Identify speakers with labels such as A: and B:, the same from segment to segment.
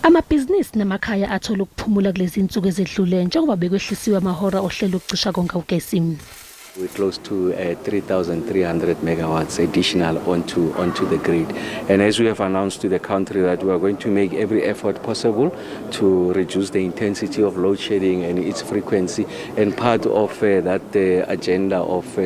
A: Amabhizinisi namakhaya athola ukuphumula kulezi insuku ezedlule njengoba bekwehlisiwe amahora ohlelo ukucisha konga ugesi.
B: We're close to 3,300 megawatts additional onto the grid. And as we have announced to the country that we are going to make every effort possible to reduce the intensity of load shedding and its frequency. And part of that agenda of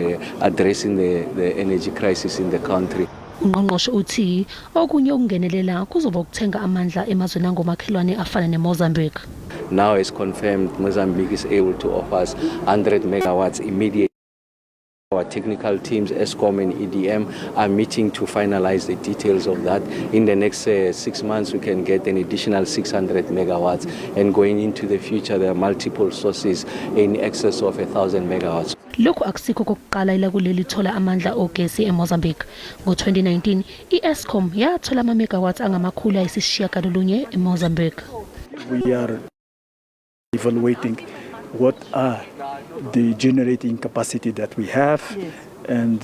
B: addressing the energy crisis in the country.
A: Ungqongqoshe uthi okunye okungenelela kuzoba ukuthenga amandla emazweni angomakhelwane afana neMozambique.
B: Now as confirmed, Mozambique is able to offer us 100 megawatts immediately. Our technical teams, ESCOM and EDM, are meeting to finalize the details of that. In the next 6 months, we can get an additional 600 megawatts. And going into the future, there are multiple sources in excess of 1,000 megawatts.
A: Lokhu akusikho kokuqala ila kuleli thola amandla ogesi eMozambique. Ngo-2019, i-ESCOM yathola ama-megawatts angamakhulu ayisishiyagalolunye eMozambique.
C: We are evaluating what are the generating capacity that we have, and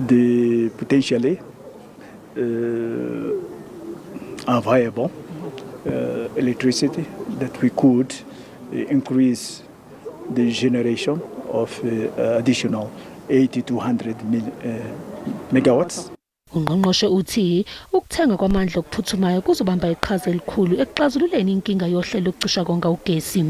C: the potentially viable electricity that we could increase the generation of additional 80 to 100 megawatts.
A: Ungqongqoshe uthi ukuthenga kwamandla okuphuthumayo kuzobamba iqhaza elikhulu ekuxazululeni inkinga yohlelo ukucisha konga ugesi.